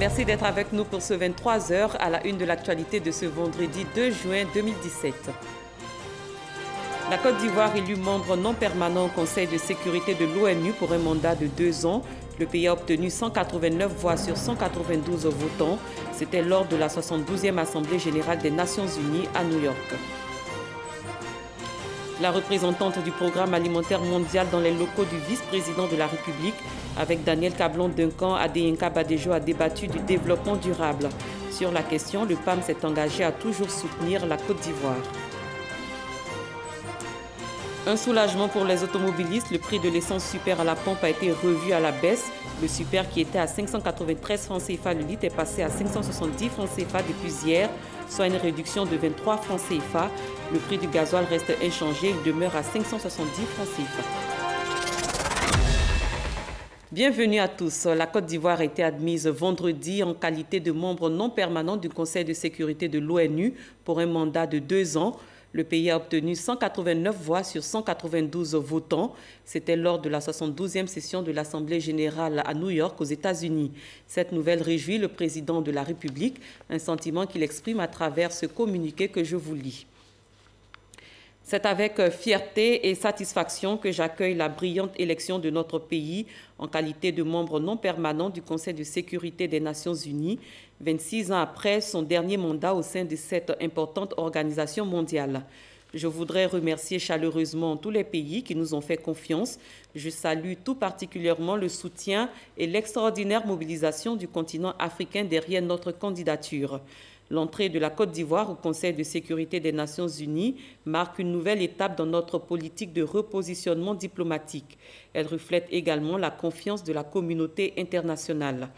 Merci d'être avec nous pour ce 23h à la une de l'actualité de ce vendredi 2 juin 2017. La Côte d'Ivoire élu membre non permanent au Conseil de sécurité de l'ONU pour un mandat de 2 ans. Le pays a obtenu 189 voix sur 192 votants. C'était lors de la 72e Assemblée générale des Nations unies à New York. La représentante du programme alimentaire mondial dans les locaux du vice-président de la République, avec Daniel Cablon-Duncan, Adeyinka Badejo, a débattu du développement durable. Sur la question, le PAM s'est engagé à toujours soutenir la Côte d'Ivoire. Un soulagement pour les automobilistes, le prix de l'essence super à la pompe a été revu à la baisse. Le super qui était à 593 francs CFA le litre est passé à 570 francs CFA depuis hier, soit une réduction de 23 francs CFA. Le prix du gasoil reste inchangé, il demeure à 570 francs CFA. Bienvenue à tous. La Côte d'Ivoire a été admise vendredi en qualité de membre non permanent du Conseil de sécurité de l'ONU pour un mandat de 2 ans. Le pays a obtenu 189 voix sur 192 votants. C'était lors de la 72e session de l'Assemblée générale à New York, aux États-Unis. Cette nouvelle réjouit le président de la République, un sentiment qu'il exprime à travers ce communiqué que je vous lis. C'est avec fierté et satisfaction que j'accueille la brillante élection de notre pays en qualité de membre non permanent du Conseil de sécurité des Nations unies, 26 ans après son dernier mandat au sein de cette importante organisation mondiale. Je voudrais remercier chaleureusement tous les pays qui nous ont fait confiance. Je salue tout particulièrement le soutien et l'extraordinaire mobilisation du continent africain derrière notre candidature. L'entrée de la Côte d'Ivoire au Conseil de sécurité des Nations unies marque une nouvelle étape dans notre politique de repositionnement diplomatique. Elle reflète également la confiance de la communauté internationale.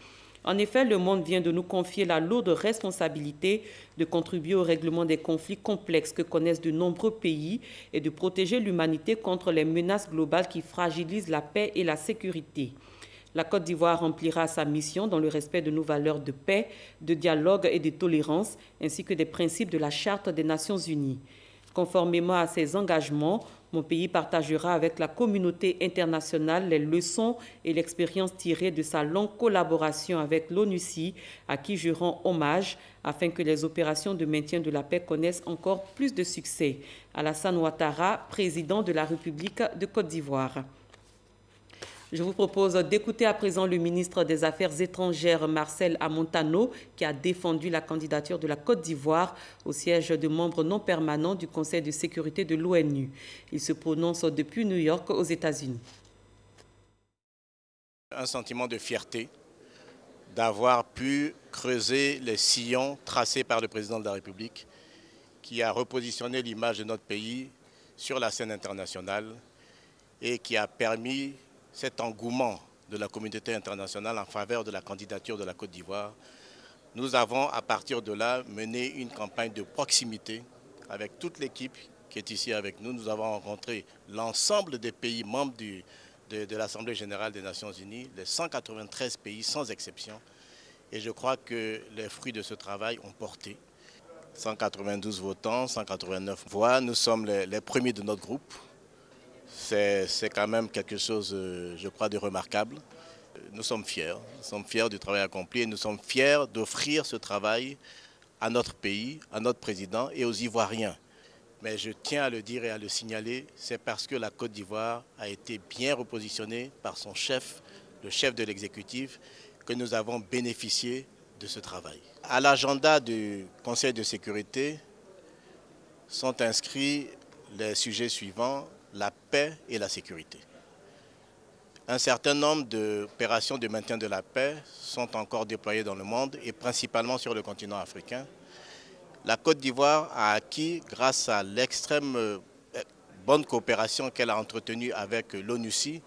En effet, le monde vient de nous confier la lourde responsabilité de contribuer au règlement des conflits complexes que connaissent de nombreux pays et de protéger l'humanité contre les menaces globales qui fragilisent la paix et la sécurité. La Côte d'Ivoire remplira sa mission dans le respect de nos valeurs de paix, de dialogue et de tolérance, ainsi que des principes de la Charte des Nations unies. Conformément à ces engagements, mon pays partagera avec la communauté internationale les leçons et l'expérience tirées de sa longue collaboration avec l'ONUCI, à qui je rends hommage, afin que les opérations de maintien de la paix connaissent encore plus de succès. Alassane Ouattara, président de la République de Côte d'Ivoire. Je vous propose d'écouter à présent le ministre des Affaires étrangères, Marcel Amontano, qui a défendu la candidature de la Côte d'Ivoire au siège de membre non permanent du Conseil de sécurité de l'ONU. Il se prononce depuis New York, aux États-Unis. Un sentiment de fierté d'avoir pu creuser les sillons tracés par le président de la République, qui a repositionné l'image de notre pays sur la scène internationale et qui a permis cet engouement de la communauté internationale en faveur de la candidature de la Côte d'Ivoire. Nous avons, à partir de là, mené une campagne de proximité avec toute l'équipe qui est ici avec nous. Nous avons rencontré l'ensemble des pays membres de l'Assemblée générale des Nations unies, les 193 pays sans exception. Et je crois que les fruits de ce travail ont porté. 192 votants, 189 voix. Nous sommes les premiers de notre groupe. C'est quand même quelque chose, je crois, de remarquable. Nous sommes fiers du travail accompli et nous sommes fiers d'offrir ce travail à notre pays, à notre président et aux Ivoiriens. Mais je tiens à le dire et à le signaler, c'est parce que la Côte d'Ivoire a été bien repositionnée par son chef, le chef de l'exécutif, que nous avons bénéficié de ce travail. À l'agenda du Conseil de sécurité sont inscrits les sujets suivants: la paix et la sécurité. Un certain nombre d'opérations de maintien de la paix sont encore déployées dans le monde et principalement sur le continent africain. La Côte d'Ivoire a acquis, grâce à l'extrême bonne coopération qu'elle a entretenue avec l'ONUCI,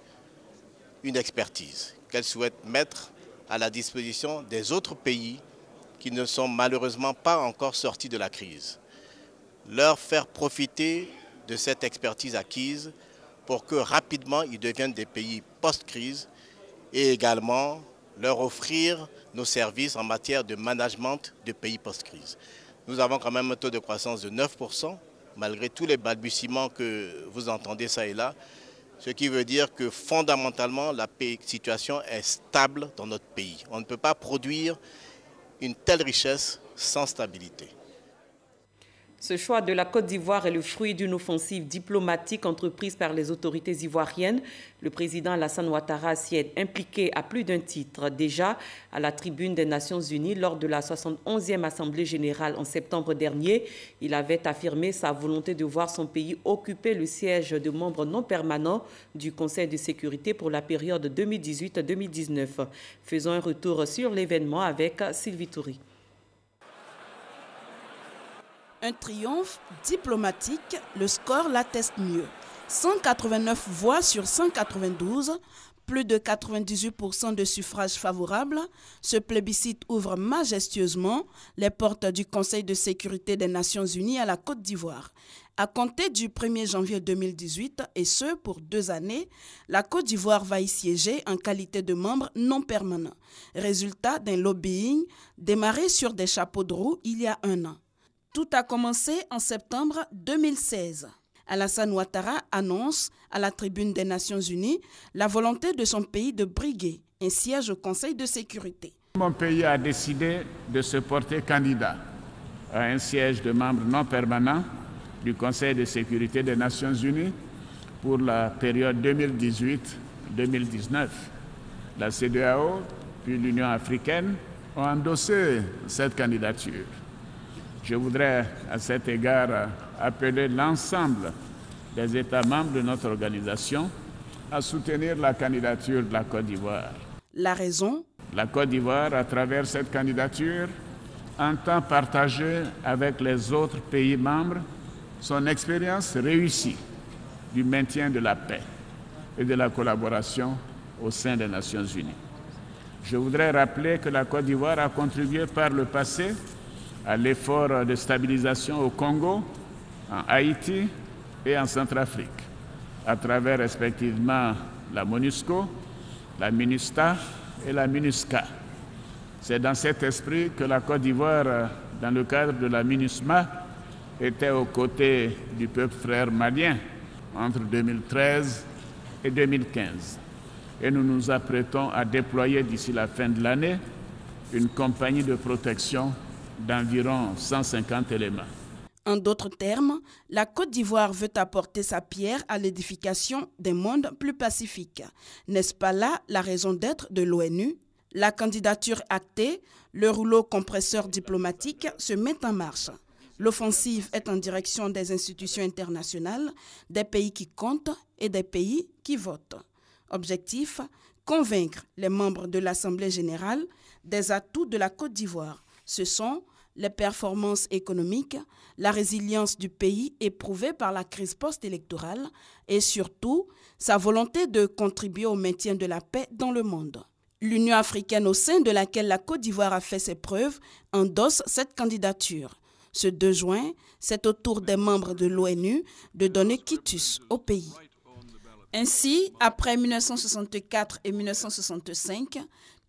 une expertise qu'elle souhaite mettre à la disposition des autres pays qui ne sont malheureusement pas encore sortis de la crise. Leur faire profiter de cette expertise acquise pour que rapidement ils deviennent des pays post-crise et également leur offrir nos services en matière de management de pays post-crise. Nous avons quand même un taux de croissance de 9%, malgré tous les balbutiements que vous entendez ça et là, ce qui veut dire que fondamentalement la situation est stable dans notre pays. On ne peut pas produire une telle richesse sans stabilité. Ce choix de la Côte d'Ivoire est le fruit d'une offensive diplomatique entreprise par les autorités ivoiriennes. Le président Alassane Ouattara s'y est impliqué à plus d'un titre. Déjà, à la tribune des Nations Unies, lors de la 71e Assemblée générale en septembre dernier, il avait affirmé sa volonté de voir son pays occuper le siège de membre non permanent du Conseil de sécurité pour la période 2018-2019. Faisons un retour sur l'événement avec Sylvie Toury. Un triomphe diplomatique, le score l'atteste mieux. 189 voix sur 192, plus de 98% de suffrages favorables. Ce plébiscite ouvre majestueusement les portes du Conseil de sécurité des Nations Unies à la Côte d'Ivoire. À compter du 1er janvier 2018, et ce pour 2 années, la Côte d'Ivoire va y siéger en qualité de membre non permanent. Résultat d'un lobbying démarré sur des chapeaux de roue il y a 1 an. Tout a commencé en septembre 2016. Alassane Ouattara annonce à la tribune des Nations Unies la volonté de son pays de briguer un siège au Conseil de sécurité. Mon pays a décidé de se porter candidat à un siège de membre non permanent du Conseil de sécurité des Nations Unies pour la période 2018-2019. La CEDEAO puis l'Union africaine ont endossé cette candidature. Je voudrais à cet égard appeler l'ensemble des États membres de notre organisation à soutenir la candidature de la Côte d'Ivoire. La raison ? La Côte d'Ivoire, à travers cette candidature, entend partager avec les autres pays membres son expérience réussie du maintien de la paix et de la collaboration au sein des Nations Unies. Je voudrais rappeler que la Côte d'Ivoire a contribué par le passé à l'effort de stabilisation au Congo, en Haïti et en Centrafrique, à travers respectivement la MONUSCO, la MINUSTA et la MINUSCA. C'est dans cet esprit que la Côte d'Ivoire, dans le cadre de la MINUSMA, était aux côtés du peuple frère malien entre 2013 et 2015. Et nous nous apprêtons à déployer d'ici la fin de l'année une compagnie de protection d'environ 150 éléments. En d'autres termes, la Côte d'Ivoire veut apporter sa pierre à l'édification d'un monde plus pacifique. N'est-ce pas là la raison d'être de l'ONU ? La candidature actée, le rouleau compresseur diplomatique se met en marche. L'offensive est en direction des institutions internationales, des pays qui comptent et des pays qui votent. Objectif : convaincre les membres de l'Assemblée générale des atouts de la Côte d'Ivoire. Ce sont les performances économiques, la résilience du pays éprouvée par la crise post-électorale et surtout sa volonté de contribuer au maintien de la paix dans le monde. L'Union africaine au sein de laquelle la Côte d'Ivoire a fait ses preuves endosse cette candidature. Ce 2 juin, c'est au tour des membres de l'ONU de donner quitus au pays. Ainsi, après 1964 et 1965,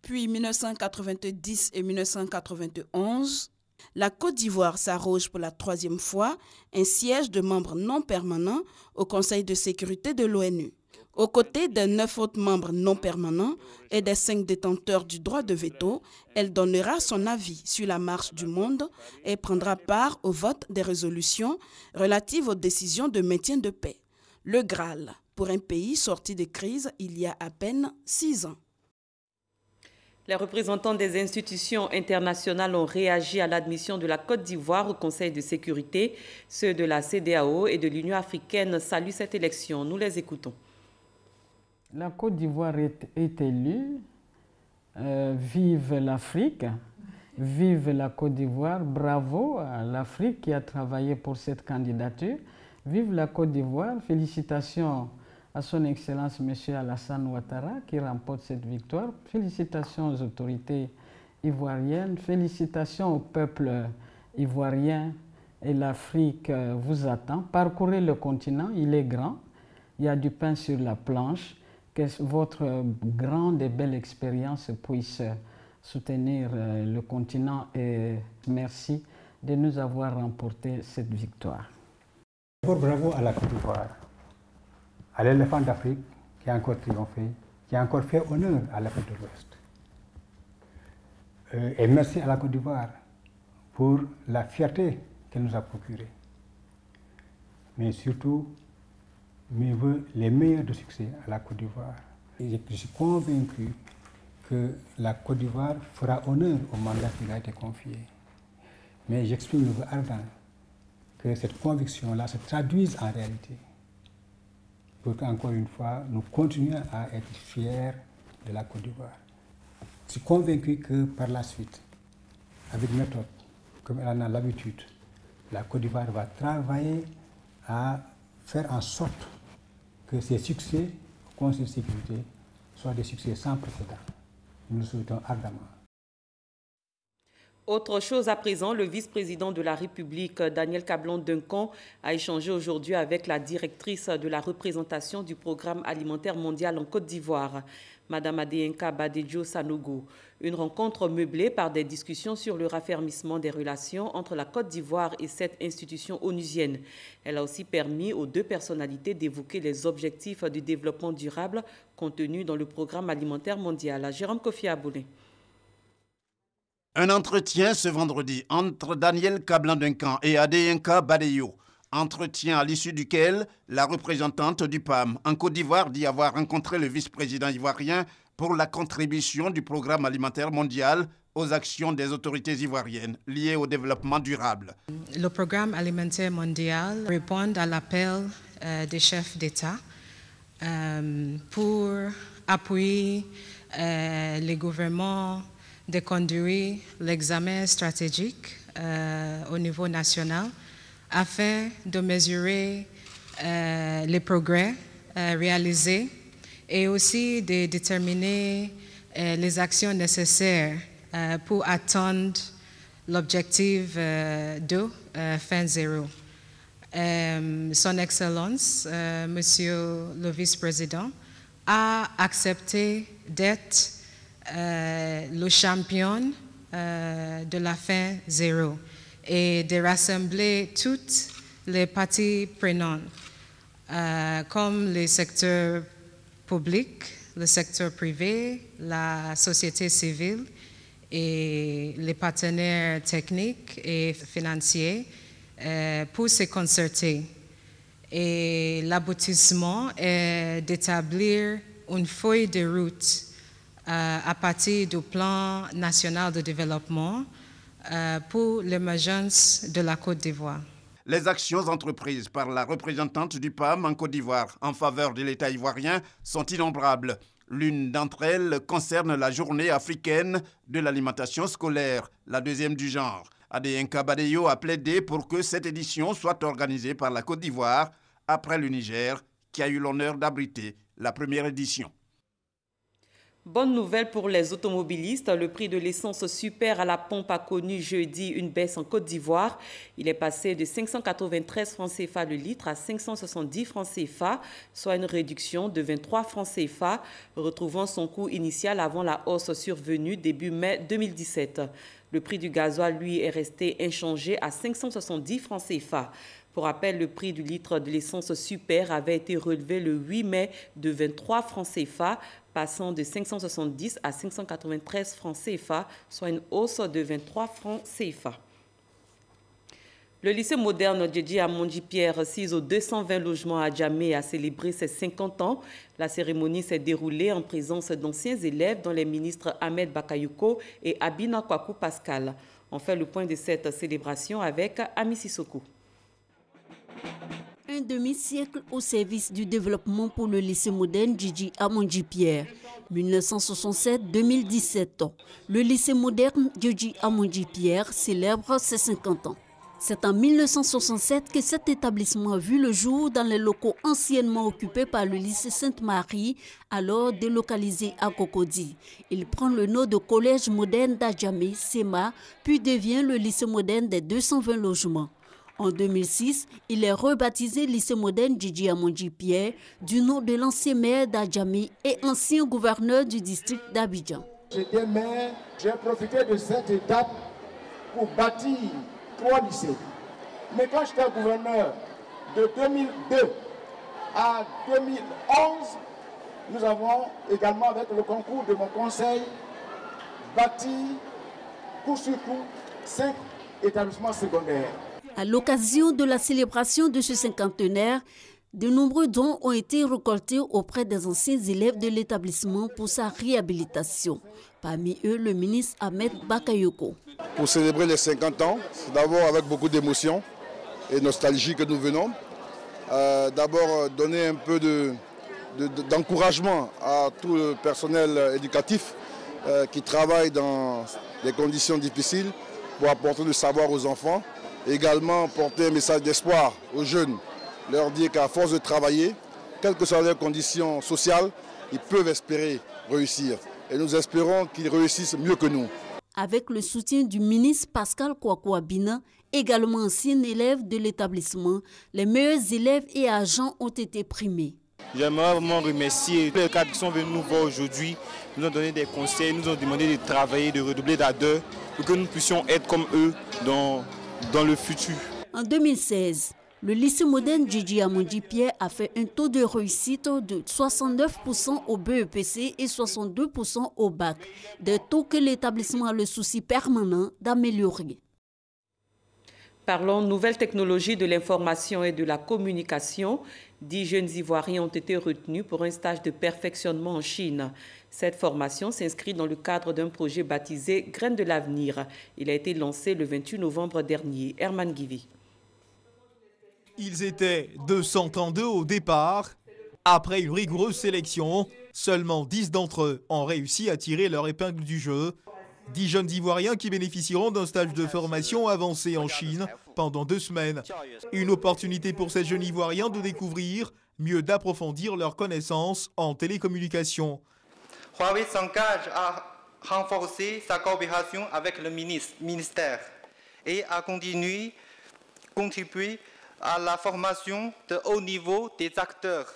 puis 1990 et 1991, la Côte d'Ivoire s'arroge pour la 3e fois un siège de membre non permanent au Conseil de sécurité de l'ONU. Aux côtés des 9 autres membres non permanents et des 5 détenteurs du droit de veto, elle donnera son avis sur la marche du monde et prendra part au vote des résolutions relatives aux décisions de maintien de paix. Le Graal, pour un pays sorti de crise il y a à peine 6 ans. Les représentants des institutions internationales ont réagi à l'admission de la Côte d'Ivoire au Conseil de sécurité. Ceux de la CEDEAO et de l'Union africaine saluent cette élection. Nous les écoutons. La Côte d'Ivoire est élue. Vive l'Afrique, vive la Côte d'Ivoire. Bravo à l'Afrique qui a travaillé pour cette candidature. Vive la Côte d'Ivoire. Félicitations à son Excellence M. Alassane Ouattara qui remporte cette victoire. Félicitations aux autorités ivoiriennes, félicitations au peuple ivoirien et l'Afrique vous attend. Parcourez le continent, il est grand, il y a du pain sur la planche. Que votre grande et belle expérience puisse soutenir le continent et merci de nous avoir remporté cette victoire. Bravo à la Côte d'Ivoire, à l'éléphant d'Afrique qui a encore triomphé, qui a encore fait honneur à l'Afrique de l'Ouest. Et merci à la Côte d'Ivoire pour la fierté qu'elle nous a procurée. Mais surtout, mes voeux les meilleurs de succès à la Côte d'Ivoire. Et je suis convaincu que la Côte d'Ivoire fera honneur au mandat qui lui a été confié. Mais j'exprime le vœu ardent que cette conviction-là se traduise en réalité. Pour qu'encore une fois, nous continuions à être fiers de la Côte d'Ivoire. Je suis convaincu que par la suite, avec méthode, comme elle en a l'habitude, la Côte d'Ivoire va travailler à faire en sorte que ces succès au Conseil de sécurité soient des succès sans précédent. Nous le souhaitons ardemment. Autre chose à présent, le vice-président de la République, Daniel Kablan-Duncan, a échangé aujourd'hui avec la directrice de la représentation du Programme alimentaire mondial en Côte d'Ivoire, Mme Adéenka Badejo Sanogo. Une rencontre meublée par des discussions sur le raffermissement des relations entre la Côte d'Ivoire et cette institution onusienne. Elle a aussi permis aux deux personnalités d'évoquer les objectifs du développement durable contenus dans le Programme alimentaire mondial. Jérôme Kofi Aboulé. Un entretien ce vendredi entre Daniel Kablan-Duncan et Adéenka Badejo. Entretien à l'issue duquel la représentante du PAM en Côte d'Ivoire dit avoir rencontré le vice-président ivoirien pour la contribution du Programme alimentaire mondial aux actions des autorités ivoiriennes liées au développement durable. Le Programme alimentaire mondial répond à l'appel des chefs d'État pour appuyer les gouvernements de conduire l'examen stratégique au niveau national afin de mesurer les progrès réalisés et aussi de déterminer les actions nécessaires pour atteindre l'objectif de fin zéro. Son Excellence, Monsieur le Vice-président, a accepté d'être le champion de la fin zéro et de rassembler toutes les parties prenantes, comme le secteur public, le secteur privé, la société civile et les partenaires techniques et financiers pour se concerter. Et l'aboutissement est d'établir une feuille de route à partir du plan national de développement pour l'émergence de la Côte d'Ivoire. Les actions entreprises par la représentante du PAM en Côte d'Ivoire en faveur de l'État ivoirien sont innombrables. L'une d'entre elles concerne la journée africaine de l'alimentation scolaire, la deuxième du genre. Adéenka Badejo a plaidé pour que cette édition soit organisée par la Côte d'Ivoire après le Niger, qui a eu l'honneur d'abriter la première édition. Bonne nouvelle pour les automobilistes, le prix de l'essence super à la pompe a connu jeudi une baisse en Côte d'Ivoire. Il est passé de 593 francs CFA le litre à 570 francs CFA, soit une réduction de 23 francs CFA, retrouvant son coût initial avant la hausse survenue début mai 2017. Le prix du gasoil, lui, est resté inchangé à 570 francs CFA. Pour rappel, le prix du litre de l'essence super avait été relevé le 8 mai de 23 francs CFA, passant de 570 à 593 francs CFA, soit une hausse de 23 francs CFA. Le lycée moderne Djedji Amonji Pierre, 6 aux 220 logements à Djamé, a célébré ses 50 ans. La cérémonie s'est déroulée en présence d'anciens élèves, dont les ministres Ahmed Bakayoko et Abina Kwaku Pascal. On fait le point de cette célébration avec Ami Sissoko. Un demi-siècle au service du développement pour le lycée moderne Djedji Amonji Pierre. 1967-2017. Le lycée moderne Djedji Amonji Pierre célèbre ses 50 ans. C'est en 1967 que cet établissement a vu le jour dans les locaux anciennement occupés par le lycée Sainte-Marie, alors délocalisé à Cocody. Il prend le nom de Collège moderne d'Adjamé, SEMA, puis devient le lycée moderne des 220 logements. En 2006, il est rebaptisé lycée moderne Djedji Amonji Pierre du nom de l'ancien maire d'Adjamé et ancien gouverneur du district d'Abidjan. J'étais maire, j'ai profité de cette étape pour bâtir 3 lycées. Mais quand j'étais gouverneur de 2002 à 2011, nous avons également, avec le concours de mon conseil, bâti coup sur coup 5 établissements secondaires. À l'occasion de la célébration de ce cinquantenaire, de nombreux dons ont été récoltés auprès des anciens élèves de l'établissement pour sa réhabilitation. Parmi eux, le ministre Ahmed Bakayoko. Pour célébrer les 50 ans, c'est d'abord avec beaucoup d'émotion et nostalgie que nous venons. D'abord donner un peu d'encouragement à tout le personnel éducatif qui travaille dans des conditions difficiles pour apporter le savoir aux enfants. Également porter un message d'espoir aux jeunes, leur dire qu'à force de travailler, quelles que soient leurs conditions sociales, ils peuvent espérer réussir. Et nous espérons qu'ils réussissent mieux que nous. Avec le soutien du ministre Pascal Kwakwa-Bina, également ancien élève de l'établissement, les meilleurs élèves et agents ont été primés. J'aimerais vraiment remercier les cadres qui sont venus nous voir aujourd'hui, nous ont donné des conseils, nous ont demandé de travailler, de redoubler d'ardeur pour que nous puissions être comme eux dans le futur. En 2016, le lycée moderne Djidji Amondi Pierre a fait un taux de réussite de 69% au BEPC et 62% au bac, des taux que l'établissement a le souci permanent d'améliorer. Parlons nouvelles technologies de l'information et de la communication. 10 jeunes Ivoiriens ont été retenus pour un stage de perfectionnement en Chine. Cette formation s'inscrit dans le cadre d'un projet baptisé Graines de l'avenir. Il a été lancé le 28 novembre dernier. Herman Guivi. Ils étaient 232 au départ. Après une rigoureuse sélection, seulement 10 d'entre eux ont réussi à tirer leur épingle du jeu. 10 jeunes Ivoiriens qui bénéficieront d'un stage de formation avancé en Chine pendant 2 semaines. Une opportunité pour ces jeunes Ivoiriens de découvrir, mieux d'approfondir leurs connaissances en télécommunication. Huawei s'engage à renforcer sa coopération avec le ministère et à contribuer à la formation de haut niveau des acteurs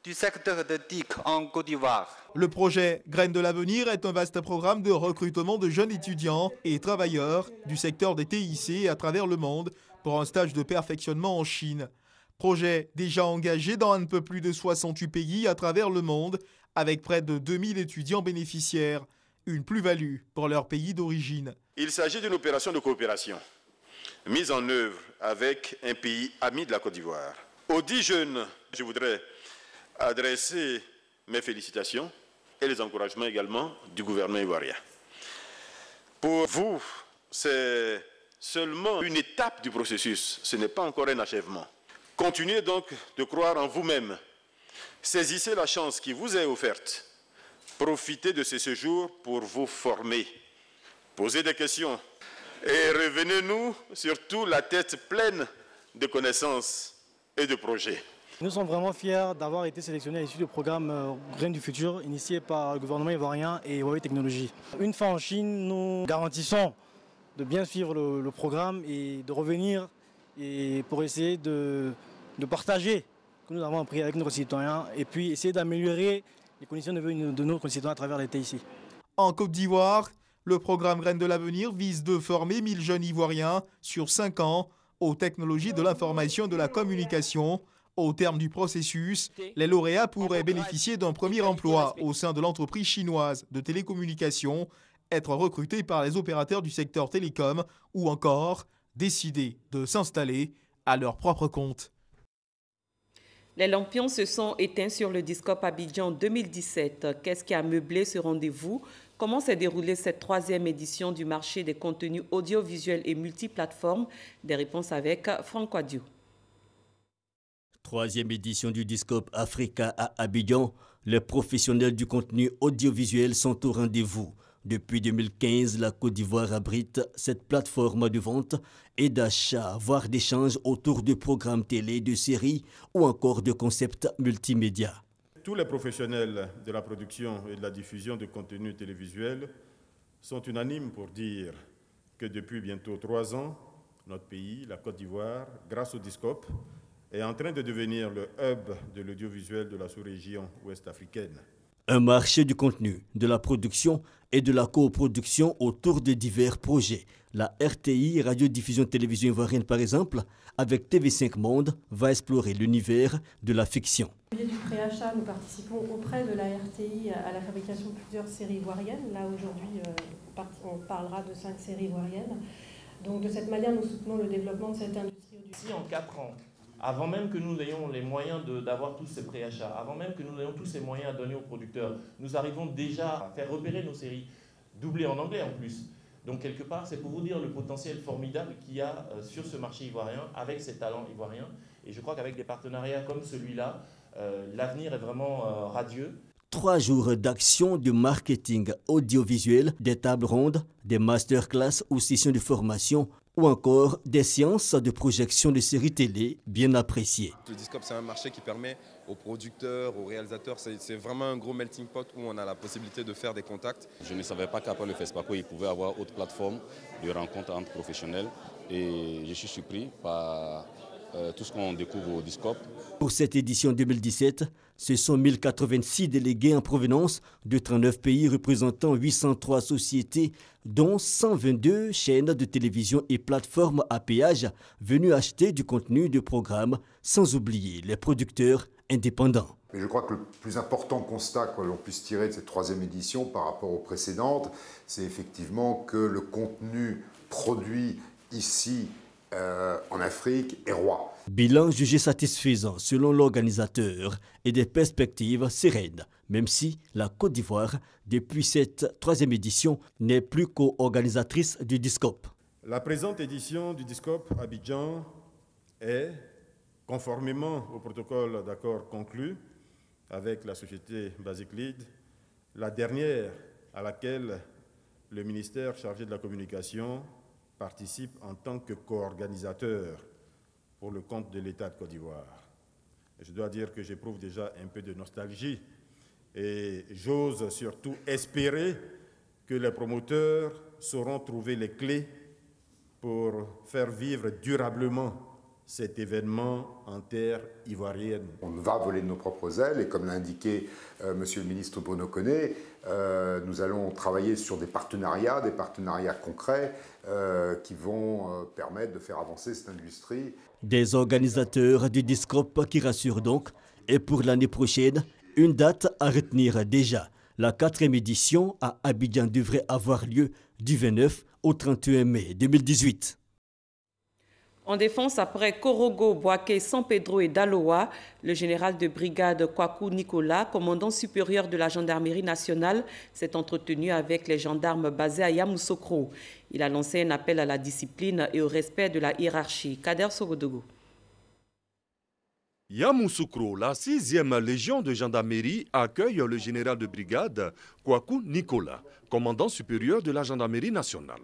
du secteur de TIC en Côte d'Ivoire. Le projet Graines de l'avenir est un vaste programme de recrutement de jeunes étudiants et travailleurs du secteur des TIC à travers le monde pour un stage de perfectionnement en Chine. Projet déjà engagé dans un peu plus de 68 pays à travers le monde avec près de 2000 étudiants bénéficiaires. Une plus-value pour leur pays d'origine. Il s'agit d'une opération de coopération mise en œuvre avec un pays ami de la Côte d'Ivoire. Aux 10 jeunes, je voudrais adresser mes félicitations et les encouragements également du gouvernement ivoirien. Pour vous, c'est seulement une étape du processus, ce n'est pas encore un achèvement. Continuez donc de croire en vous-même. Saisissez la chance qui vous est offerte. Profitez de ce séjour pour vous former. Posez des questions et revenez-nous surtout la tête pleine de connaissances et de projets. Nous sommes vraiment fiers d'avoir été sélectionnés à l'issue du programme Graines du futur initié par le gouvernement ivoirien et Huawei Technologies. Une fois en Chine, nous garantissons de bien suivre le programme et de revenir et pour essayer de partager ce que nous avons appris avec nos concitoyens et puis essayer d'améliorer les conditions de vie de nos concitoyens à travers l'été ici. En Côte d'Ivoire, le programme Graines de l'avenir vise de former 1000 jeunes Ivoiriens sur 5 ans aux technologies de l'information et de la communication. Au terme du processus, les lauréats pourraient bénéficier d'un premier emploi au sein de l'entreprise chinoise de télécommunications, être recrutés par les opérateurs du secteur télécom ou encore décider de s'installer à leur propre compte. Les lampions se sont éteints sur le Discope Abidjan 2017. Qu'est-ce qui a meublé ce rendez-vous? Comment s'est déroulée cette 3e édition du marché des contenus audiovisuels et multiplateformes? Des réponses avec Franck Wadiou. 3e édition du Discope Africa à Abidjan. Les professionnels du contenu audiovisuel sont au rendez-vous. Depuis 2015, la Côte d'Ivoire abrite cette plateforme de vente et d'achat, voire d'échange autour de programmes télé, de séries ou encore de concepts multimédia. Tous les professionnels de la production et de la diffusion de contenus télévisuels sont unanimes pour dire que depuis bientôt 3 ans, notre pays, la Côte d'Ivoire, grâce au Discope, est en train de devenir le hub de l'audiovisuel de la sous-région ouest-africaine. Un marché du contenu, de la production et de la coproduction autour de divers projets. La RTI, Radio-Diffusion Télévision Ivoirienne par exemple, avec TV5 Monde, va explorer l'univers de la fiction. Au biais du préachat, nous participons auprès de la RTI à la fabrication de plusieurs séries ivoiriennes. Là aujourd'hui, on parlera de 5 séries ivoiriennes. Donc de cette manière, nous soutenons le développement de cette industrie. Si en 4 ans, avant même que nous ayons les moyens d'avoir tous ces préachats, avant même que nous ayons tous ces moyens à donner aux producteurs, nous arrivons déjà à faire repérer nos séries, doublées en anglais en plus. Donc quelque part, c'est pour vous dire le potentiel formidable qu'il y a sur ce marché ivoirien, avec ces talents ivoiriens. Et je crois qu'avec des partenariats comme celui-là, l'avenir est vraiment radieux. 3 jours d'action de marketing audiovisuel, des tables rondes, des masterclass ou sessions de formation, ou encore des séances de projection de séries télé bien appréciées. Le Discope, c'est un marché qui permet aux producteurs, aux réalisateurs, c'est vraiment un gros melting pot où on a la possibilité de faire des contacts. Je ne savais pas qu'après le FESPACO, il pouvait y avoir autre plateforme de rencontres entre professionnels et je suis surpris par tout ce qu'on découvre au Discope. Pour cette édition 2017, ce sont 1086 délégués en provenance de 39 pays représentant 803 sociétés, dont 122 chaînes de télévision et plateformes à péage venues acheter du contenu de programme, sans oublier les producteurs indépendants. Mais je crois que le plus important constat que l'on puisse tirer de cette 3e édition par rapport aux précédentes, c'est effectivement que le contenu produit ici en Afrique est roi. Bilan jugé satisfaisant selon l'organisateur et des perspectives sereines, même si la Côte d'Ivoire, depuis cette 3e édition, n'est plus co-organisatrice du Discope. La présente édition du Discope Abidjan est, conformément au protocole d'accord conclu avec la société Basic Lead, la dernière à laquelle le ministère chargé de la communication participe en tant que co-organisateur pour le compte de l'État de Côte d'Ivoire. Je dois dire que j'éprouve déjà un peu de nostalgie et j'ose surtout espérer que les promoteurs sauront trouver les clés pour faire vivre durablement cet événement en terre ivoirienne. On va voler de nos propres ailes et comme l'a indiqué Monsieur le ministre Bruno Koné, nous allons travailler sur des partenariats concrets qui vont permettre de faire avancer cette industrie. Des organisateurs du Discope qui rassurent donc, et pour l'année prochaine, une date à retenir déjà. La 4e édition à Abidjan devrait avoir lieu du 29 au 31 mai 2018. En défense, après Korogo, Boaké, San Pedro et Daloa, le général de brigade Kwaku Nicolas, commandant supérieur de la gendarmerie nationale, s'est entretenu avec les gendarmes basés à Yamoussoukro. Il a lancé un appel à la discipline et au respect de la hiérarchie. Kader Sogodogo. Yamoussoukro, la 6e légion de gendarmerie, accueille le général de brigade Kwaku Nicolas, commandant supérieur de la gendarmerie nationale.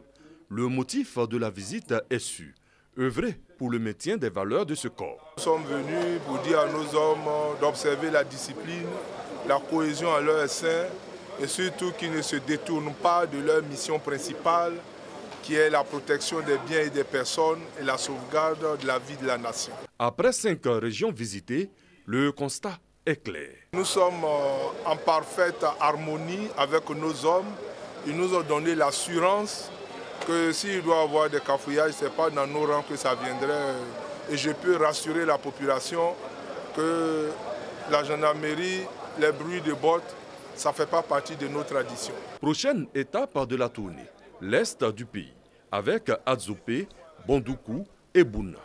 Le motif de la visite est su. Œuvrer pour le maintien des valeurs de ce corps. Nous sommes venus pour dire à nos hommes d'observer la discipline, la cohésion à leur sein et surtout qu'ils ne se détournent pas de leur mission principale qui est la protection des biens et des personnes et la sauvegarde de la vie de la nation. Après 5 régions visitées, le constat est clair. Nous sommes en parfaite harmonie avec nos hommes. Ils nous ont donné l'assurance que s'il doit y avoir des cafouillages, ce n'est pas dans nos rangs que ça viendrait. Et je peux rassurer la population que la gendarmerie, les bruits de bottes, ça ne fait pas partie de nos traditions. Prochaine étape de la tournée, l'est du pays, avec Adzopé, Bondoukou et Bouna.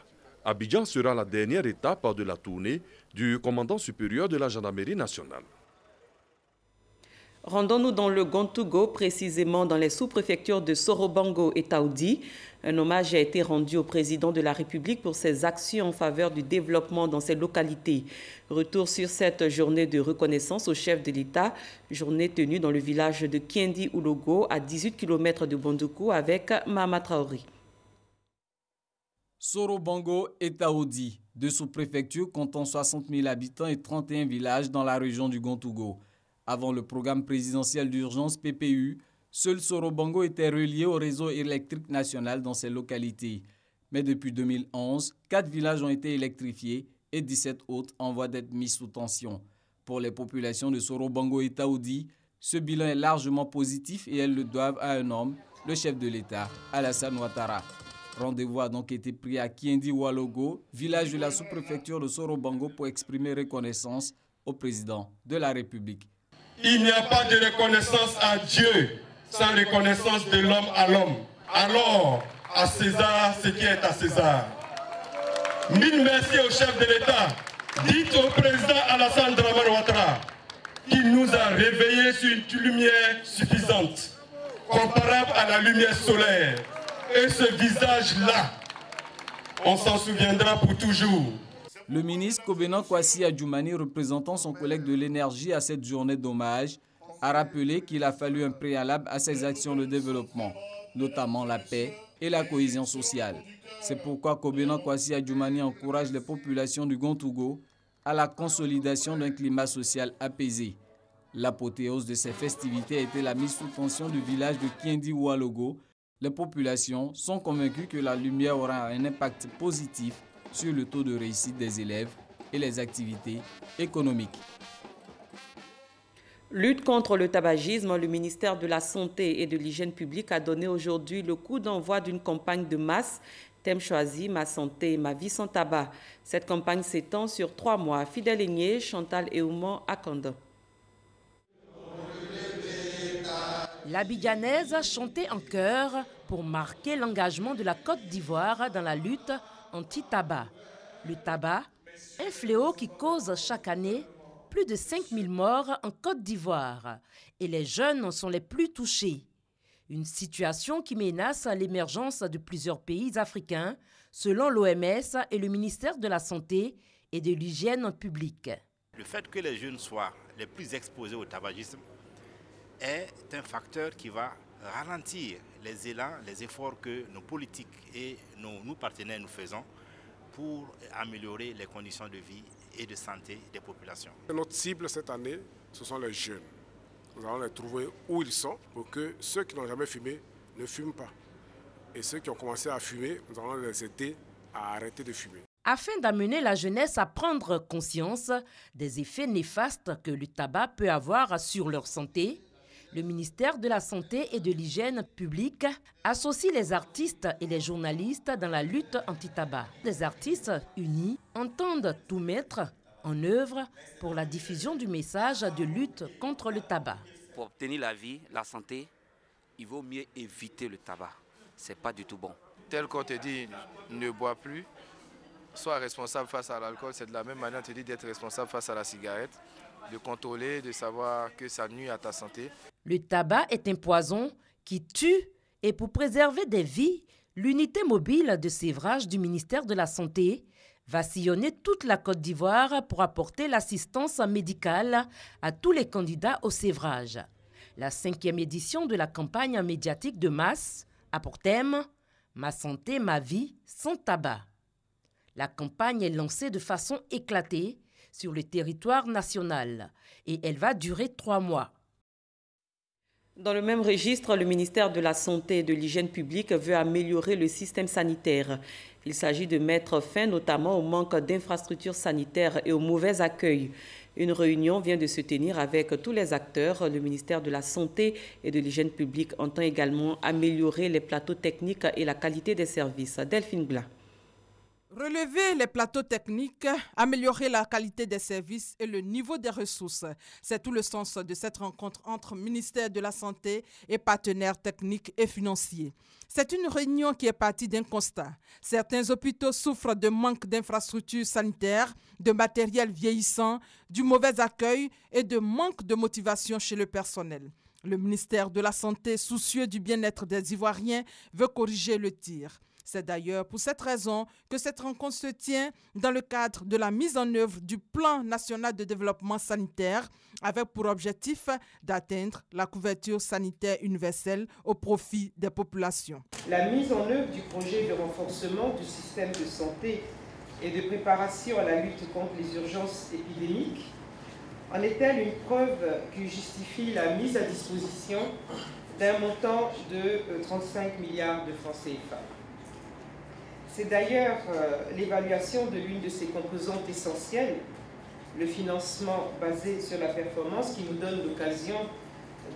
Abidjan sera la dernière étape de la tournée du commandant supérieur de la gendarmerie nationale. Rendons-nous dans le Gontougo, précisément dans les sous-préfectures de Sorobango et Taoudi. Un hommage a été rendu au président de la République pour ses actions en faveur du développement dans ces localités. Retour sur cette journée de reconnaissance au chef de l'État, journée tenue dans le village de Kiendi-Oulogo, à 18 km de Bondoukou, avec Mahama Traoré. Sorobango et Taoudi, deux sous-préfectures comptant 60 000 habitants et 31 villages dans la région du Gontougo. Avant le programme présidentiel d'urgence PPU, seul Sorobango était relié au réseau électrique national dans ces localités. Mais depuis 2011, 4 villages ont été électrifiés et 17 autres en voie d'être mis sous tension. Pour les populations de Sorobango et Taoudi, ce bilan est largement positif et elles le doivent à un homme, le chef de l'État, Alassane Ouattara. Rendez-vous a donc été pris à Kiendi-Oulogo, village de la sous-préfecture de Sorobango, pour exprimer reconnaissance au président de la République. Il n'y a pas de reconnaissance à Dieu sans reconnaissance de l'homme à l'homme. Alors, à César ce qui est à César. Mille merci au chef de l'État. Dites au président Alassane Dramane Ouattara qu'il nous a réveillés sur une lumière suffisante, comparable à la lumière solaire. Et ce visage-là, on s'en souviendra pour toujours. Le ministre Kobena Kwasi Adjoumani, représentant son collègue de l'énergie à cette journée d'hommage, a rappelé qu'il a fallu un préalable à ces actions de développement, notamment la paix et la cohésion sociale. C'est pourquoi Kobena Kwasi Adjoumani encourage les populations du Gontougo à la consolidation d'un climat social apaisé. L'apothéose de ces festivités a été la mise sous tension du village de Kiendi Oualogo. Les populations sont convaincues que la lumière aura un impact positif sur le taux de réussite des élèves et les activités économiques. Lutte contre le tabagisme, le ministère de la Santé et de l'Hygiène publique a donné aujourd'hui le coup d'envoi d'une campagne de masse. Thème choisi, ma santé, ma vie sans tabac. Cette campagne s'étend sur 3 mois. Fidèle Aigné, Chantal Eouman, Akanda. L'Abidjanaise a chanté en chœur pour marquer l'engagement de la Côte d'Ivoire dans la lutte anti-tabac. Le tabac, un fléau qui cause chaque année plus de 5000 morts en Côte d'Ivoire et les jeunes sont les plus touchés. Une situation qui menace l'émergence de plusieurs pays africains, selon l'OMS et le ministère de la Santé et de l'Hygiène publique. Le fait que les jeunes soient les plus exposés au tabagisme est un facteur qui va ralentir les élans, les efforts que nos politiques et nos partenaires nous faisons pour améliorer les conditions de vie et de santé des populations. Notre cible cette année, ce sont les jeunes. Nous allons les trouver où ils sont pour que ceux qui n'ont jamais fumé ne fument pas. Et ceux qui ont commencé à fumer, nous allons les aider à arrêter de fumer. Afin d'amener la jeunesse à prendre conscience des effets néfastes que le tabac peut avoir sur leur santé, le ministère de la Santé et de l'Hygiène publique associe les artistes et les journalistes dans la lutte anti-tabac. Les artistes unis entendent tout mettre en œuvre pour la diffusion du message de lutte contre le tabac. Pour obtenir la vie, la santé, il vaut mieux éviter le tabac. C'est pas du tout bon. Tel qu'on te dit ne bois plus, sois responsable face à l'alcool, c'est de la même manière qu'on te dit d'être responsable face à la cigarette, de contrôler, de savoir que ça nuit à ta santé. Le tabac est un poison qui tue et pour préserver des vies, l'unité mobile de sévrage du ministère de la Santé va sillonner toute la Côte d'Ivoire pour apporter l'assistance médicale à tous les candidats au sévrage. La 5e édition de la campagne médiatique de masse a pour thème « Ma santé, ma vie sans tabac ». La campagne est lancée de façon éclatée sur le territoire national et elle va durer 3 mois. Dans le même registre, le ministère de la Santé et de l'Hygiène publique veut améliorer le système sanitaire. Il s'agit de mettre fin notamment au manque d'infrastructures sanitaires et au mauvais accueil. Une réunion vient de se tenir avec tous les acteurs. Le ministère de la Santé et de l'Hygiène publique entend également améliorer les plateaux techniques et la qualité des services. Delphine Blas. Relever les plateaux techniques, améliorer la qualité des services et le niveau des ressources. C'est tout le sens de cette rencontre entre ministère de la Santé et partenaires techniques et financiers. C'est une réunion qui est partie d'un constat. Certains hôpitaux souffrent de manque d'infrastructures sanitaires, de matériel vieillissant, du mauvais accueil et de manque de motivation chez le personnel. Le ministère de la Santé, soucieux du bien-être des Ivoiriens, veut corriger le tir. C'est d'ailleurs pour cette raison que cette rencontre se tient dans le cadre de la mise en œuvre du Plan national de développement sanitaire avec pour objectif d'atteindre la couverture sanitaire universelle au profit des populations. La mise en œuvre du projet de renforcement du système de santé et de préparation à la lutte contre les urgences épidémiques en est-elle une preuve qui justifie la mise à disposition d'un montant de 35 milliards de francs CFA. C'est d'ailleurs l'évaluation de l'une de ses composantes essentielles, le financement basé sur la performance, qui nous donne l'occasion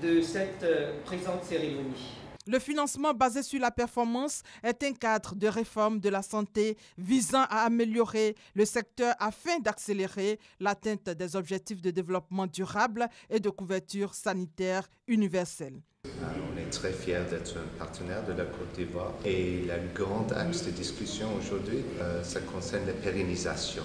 de cette présente cérémonie. Le financement basé sur la performance est un cadre de réforme de la santé visant à améliorer le secteur afin d'accélérer l'atteinte des objectifs de développement durable et de couverture sanitaire universelle. Alors, les est très fier d'être un partenaire de la Côte d'Ivoire. Et le grand axe de discussion aujourd'hui, ça concerne la pérennisation.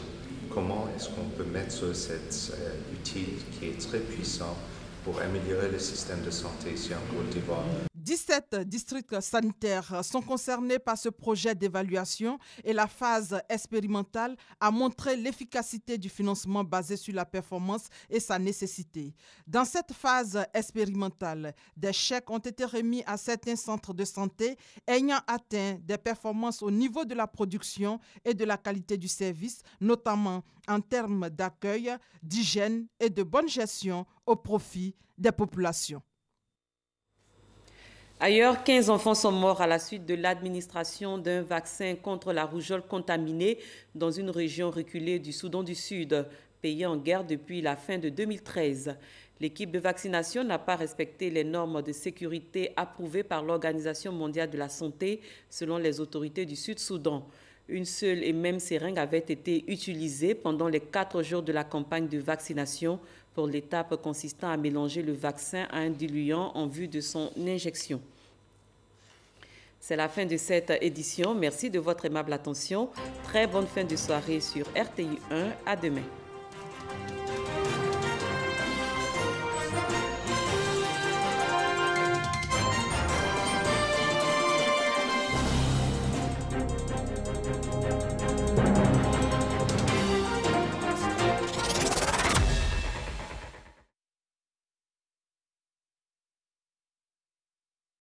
Comment est-ce qu'on peut mettre cet outil qui est très puissant pour améliorer le système de santé ici en Côte d'Ivoire. 17 districts sanitaires sont concernés par ce projet d'évaluation et la phase expérimentale a montré l'efficacité du financement basé sur la performance et sa nécessité. Dans cette phase expérimentale, des chèques ont été remis à certains centres de santé ayant atteint des performances au niveau de la production et de la qualité du service, notamment en termes d'accueil, d'hygiène et de bonne gestion au profit des populations. Ailleurs, 15 enfants sont morts à la suite de l'administration d'un vaccin contre la rougeole contaminée dans une région reculée du Soudan du Sud, pays en guerre depuis la fin de 2013. L'équipe de vaccination n'a pas respecté les normes de sécurité approuvées par l'Organisation mondiale de la santé, selon les autorités du Sud-Soudan. Une seule et même seringue avait été utilisée pendant les 4 jours de la campagne de vaccination pour l'étape consistant à mélanger le vaccin à un diluant en vue de son injection. C'est la fin de cette édition. Merci de votre aimable attention. Très bonne fin de soirée sur RTI 1. À demain.